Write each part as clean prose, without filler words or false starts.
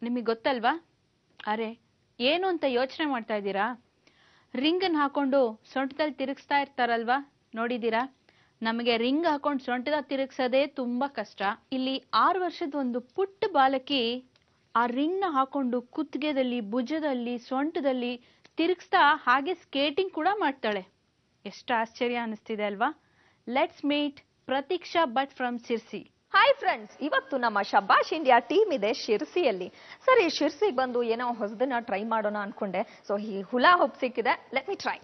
ನಿಮಗೆ ಗೊತ್ತಲ್ವಾ? ಅರೆ ಏನು ಅಂತ ಯೋಚನೆ ಮಾಡ್ತಾ ಇದ್ದೀರಾ? ರಿಂಗ್ ಅನ್ನು ಹಾಕೊಂಡು ಸೊಂಟದಲ್ಲಿ ತಿರುಗಿಸ್ತಾ ಇರ್ತಾರಲ್ವಾ, ನೋಡಿದೀರಾ? ನಮಗೆ ರಿಂಗ್ ಹಾಕೊಂಡು ಸೊಂಟದ ತಿರುಗಿಸೋದೇ ತುಂಬಾ ಕಷ್ಟ. ಇಲ್ಲಿ 6 ವರ್ಷದ ಒಂದು ಪುಟ್ಟ ಬಾಲಕಿ ಆ ರಿಂಗ್ ನ ಹಾಕೊಂಡು ಕುತ್ತಿಗೆದಲ್ಲಿ, ಭುಜದಲ್ಲಿ, ಸೊಂಟದಲ್ಲಿ ತಿರುಗಿಸ್ತಾ ಹಾಗೆ ಸ್ಕೇಟಿಂಗ್ ಕೂಡ ಮಾಡ್ತಾಳೆ. ಎಷ್ಟು ಆಶ್ಚರ್ಯ ಅನಿಸ್ತಿದೆ ಅಲ್ವಾ? Let's meet Pratiksha Bhat from Sirsi. Hi friends, ಇವತ್ತು ನಮ್ಮ ಶಬಾಷ್ ಇಂಡಿಯಾ ಟೀಮ್ ಇದೆ ಶಿರ್ಸಿಯಲ್ಲಿ. ಸರಿ, ಶಿರ್ಸಿಗೆ ಬಂದು ಏನೋ ಹೊಸದನ್ನ ಟ್ರೈ ಮಾಡೋಣ ಅನ್ಕೊಂಡೆ. ಸೊ ಈ ಹುಲಾ ಹುಪ್ ಸಿಕ್ಕಿದೆ, ಲೆಟ್ ಮಿ ಟ್ರೈ.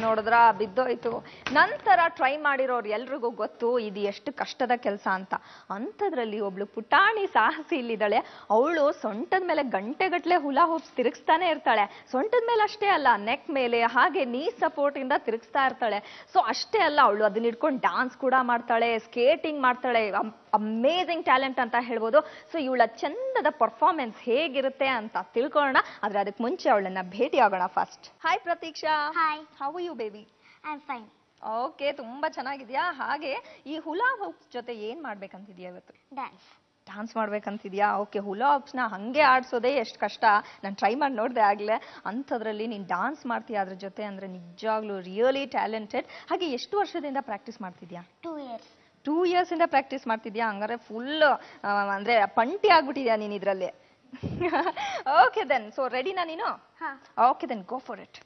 ನೋಡಿದ್ರ ಬಿದ್ದೋಯ್ತು. ನಂತರ ಟ್ರೈ ಮಾಡಿರೋರು ಎಲ್ರಿಗೂ ಗೊತ್ತು ಇದು ಎಷ್ಟು ಕಷ್ಟದ ಕೆಲಸ ಅಂತ. ಅಂಥದ್ರಲ್ಲಿ ಒಬ್ಳು ಪುಟಾಣಿ ಸಾಹಸಿ ಇಲ್ಲಿದ್ದಾಳೆ. ಅವಳು ಸೊಂಟದ ಮೇಲೆ ಗಂಟೆಗಟ್ಲೆ ಹುಲಾ ಹೂಪ್ಸ್ ತಿರುಗಿಸ್ತಾನೆ ಇರ್ತಾಳೆ. ಸೊಂಟದ ಮೇಲೆ ಅಷ್ಟೇ ಅಲ್ಲ, ನೆಕ್ ಮೇಲೆ ಹಾಗೆ ನೀ ಸಪೋರ್ಟ್ ಇಂದ ತಿರುಗಿಸ್ತಾ ಇರ್ತಾಳೆ. ಸೊ ಅಷ್ಟೇ ಅಲ್ಲ, ಅವಳು ಅದನ್ನ ಇಟ್ಕೊಂಡು ಡಾನ್ಸ್ ಕೂಡ ಮಾಡ್ತಾಳೆ, ಸ್ಕೇಟಿಂಗ್ ಮಾಡ್ತಾಳೆ. ಅಮೇಜಿಂಗ್ ಟ್ಯಾಲೆಂಟ್ ಅಂತ ಹೇಳ್ಬೋದು. ಸೊ ಇವಳ ಚಂದದ ಪರ್ಫಾರ್ಮೆನ್ಸ್ ಹೇಗಿರುತ್ತೆ ಅಂತ ತಿಳ್ಕೊಳ್ಳೋಣ. ಆದ್ರೆ ಅದಕ್ಕೆ ಮುಂಚೆ ಅವಳನ್ನ ಭೇಟಿ ಆಗೋಣ first. Hi Pratiksha. Hi. How you baby? I am fine. Okay, ತುಂಬಾ ಚೆನ್ನಾಗಿದ್ಯಾ. ಹಾಗೆ ಈ ಹುಲಾ ಹೂಪ್ಸ್ ಜೊತೆ ಏನ್ ಮಾಡ್ಬೇಕಂತಿದ್ಯಾ ಇವತ್ತು? ಡಾನ್ಸ್ ಮಾಡ್ಬೇಕಂತಿದ್ಯಾ? ಓಕೆ, ಹುಲಾ ಹೂಪ್ಸ್ ನ ಹಂಗೆ ಆಡ್ಸೋದೇ ಎಷ್ಟು ಕಷ್ಟ. ನಾನು ಟ್ರೈ ಮಾಡಿ ನೋಡ್ದೆ ಆಗ್ಲೇ. ಅಂಥದ್ರಲ್ಲಿ ನೀನ್ ಡಾನ್ಸ್ ಮಾಡ್ತೀಯ ಅದ್ರ ಜೊತೆ ಅಂದ್ರೆ ನಿಜವಾಗ್ಲೂ ರಿಯಲಿ ಟ್ಯಾಲೆಂಟೆಡ್. ಹಾಗೆ ಎಷ್ಟು ವರ್ಷದಿಂದ ಪ್ರಾಕ್ಟೀಸ್ ಮಾಡ್ತಿದ್ಯಾ? 2 years. 2 years ಇಂದ ಪ್ರಾಕ್ಟೀಸ್ ಮಾಡ್ತಿದ್ಯಾ? ಹಂಗಾರೆ ಫುಲ್ ಅಂದ್ರೆ ಪಂಟಿ ಆಗ್ಬಿಟ್ಟಿದ್ಯಾ ನೀನ್ ಇದ್ರಲ್ಲಿ. ಓಕೆ ದೆನ್, ಸೊ ರೆಡಿನಾ ನೀನು? Okay then, go for it.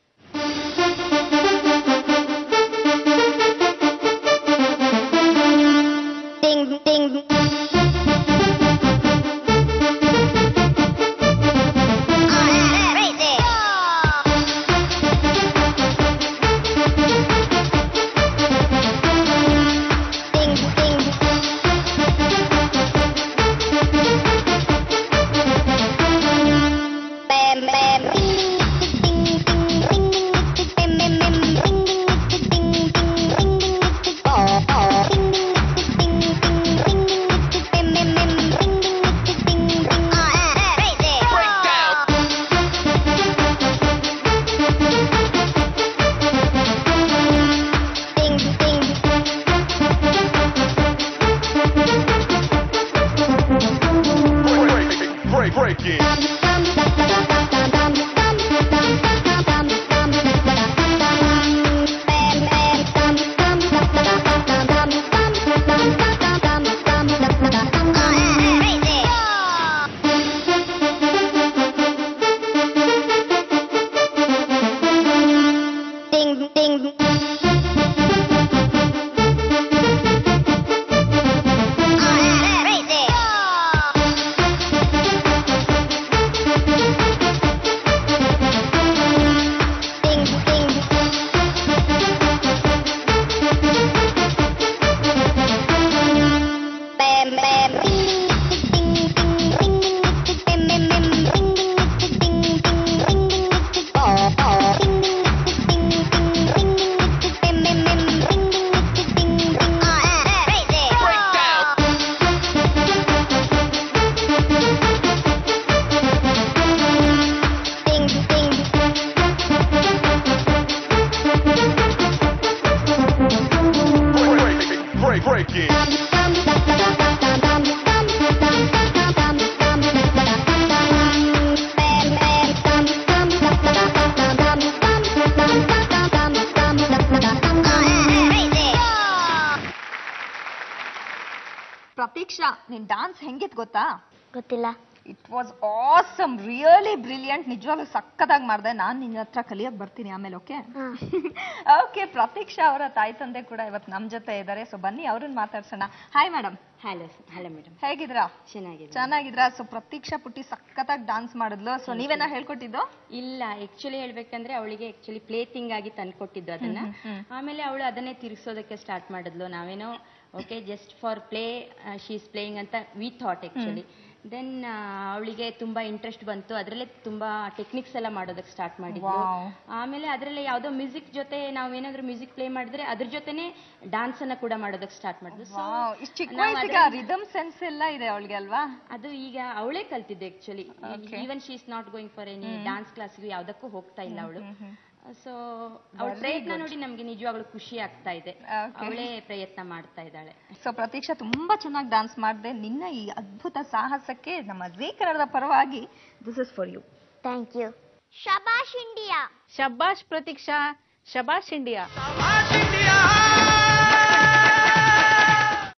Pratiksha, ನೀನ್ ಡಾನ್ಸ್ ಹೆಂಗಿತ್ ಗೊತ್ತಾ? ಗೊತ್ತಿಲ್ಲ. It was awesome, really brilliant. ನಿಜವಾಗ್ಲೂ ಸಕ್ಕತ್ತಾಗಿ ಮಾಡಿದೆ. ನಾನು ನಿನ್ನ ಹತ್ರ ಕಲಿಯಕ್ ಬರ್ತೀನಿ ಆಮೇಲೆ. ಓಕೆ ಓಕೆ, ಪ್ರತೀಕ್ಷಾ ಅವರ ತಾಯಿ ತಂದೆ ಕೂಡ ಇವತ್ತು ನಮ್ ಜೊತೆ ಇದ್ದಾರೆ. ಸೊ ಬನ್ನಿ ಅವ್ರನ್ನ ಮಾತಾಡ್ಸೋಣ. Hi madam. Hello hello madam, ಹೇಗಿದ್ರಾ? ಚೆನ್ನಾಗಿದ್ರಾ? ಸೊ ಪ್ರತೀಕ್ಷಾ ಪುಟ್ಟಿ ಸಕ್ಕತ್ತಾಗಿ ಡಾನ್ಸ್ ಮಾಡಿದ್ಲು. ಸೊ ನೀವೇನ ಹೇಳ್ಕೊಟ್ಟಿದ್ದು? ಇಲ್ಲ, ಆಕ್ಚುಲಿ ಹೇಳ್ಬೇಕಂದ್ರೆ ಅವಳಿಗೆ ಆಕ್ಚುಲಿ ಪ್ಲೇ ಥಿಂಗ್ ಆಗಿ ತಂದ್ಕೊಟ್ಟಿದ್ದು ಅದನ್ನ. ಆಮೇಲೆ ಅವಳು ಅದನ್ನೇ ತಿರ್ಗಿಸೋದಕ್ಕೆ ಸ್ಟಾರ್ಟ್ ಮಾಡಿದ್ಲು. ನಾವೇನೋ okay just for play she is playing ಅಂತ ವಿ ಥಾಟ್ ಆಕ್ಚುಲಿ. ದೆನ್ ಅವಳಿಗೆ ತುಂಬಾ ಇಂಟ್ರೆಸ್ಟ್ ಬಂತು. ಅದರಲ್ಲೇ ತುಂಬಾ ಟೆಕ್ನಿಕ್ಸ್ ಎಲ್ಲ ಮಾಡೋದಕ್ಕೆ ಸ್ಟಾರ್ಟ್ ಮಾಡಿದ್ಲು. ಆಮೇಲೆ ಅದರಲ್ಲೇ ಯಾವುದೋ ಮ್ಯೂಸಿಕ್ ಜೊತೆ ನಾವು ಏನಾದ್ರೂ ಮ್ಯೂಸಿಕ್ ಪ್ಲೇ ಮಾಡಿದ್ರೆ ಅದ್ರ ಜೊತೆನೆ ಡಾನ್ಸ್ ಅನ್ನ ಕೂಡ ಮಾಡೋದಕ್ಕೆ ಸ್ಟಾರ್ಟ್ ಮಾಡಿದ್ಲು. ರಿದಮ್ ಸೆನ್ಸ್ ಎಲ್ಲ ಇದೆ ಅವಳಿಗೆ ಅಲ್ವಾ? ಅದು ಈಗ ಅವಳೇ ಕಲ್ತಿದ್ದೆ actually. Even she is not going for any dance ಕ್ಲಾಸ್ಗೂ ಯಾವ್ದಕ್ಕೂ ಹೋಗ್ತಾ ಇಲ್ಲ ಅವಳು. ಸೊ ಅವಳ ಪ್ರಯತ್ನ ನೋಡಿ ನಮ್ಗೆ ನಿಜವಾಗ್ಲೂ ಖುಷಿ ಆಗ್ತಾ ಇದೆ. Okay. ಅವಳೇ ಪ್ರಯತ್ನ ಮಾಡ್ತಾ ಇದ್ದಾಳೆ. ಸೊ ಪ್ರತೀಕ್ಷಾ ತುಂಬಾ ಚೆನ್ನಾಗಿ ಡಾನ್ಸ್ ಮಾಡಿದೆ. ನಿನ್ನ ಈ ಅದ್ಭುತ ಸಾಹಸಕ್ಕೆ ನಮ್ಮ ಜೀ ಕನ್ನಡದ ಪರವಾಗಿ this is for you. Thank you. ಶಬಾಷ್ ಇಂಡಿಯಾ. ಶಬಾಷ್ ಪ್ರತೀಕ್ಷಾ, ಶಬಾಷ್ ಇಂಡಿಯಾ. Shabbash India!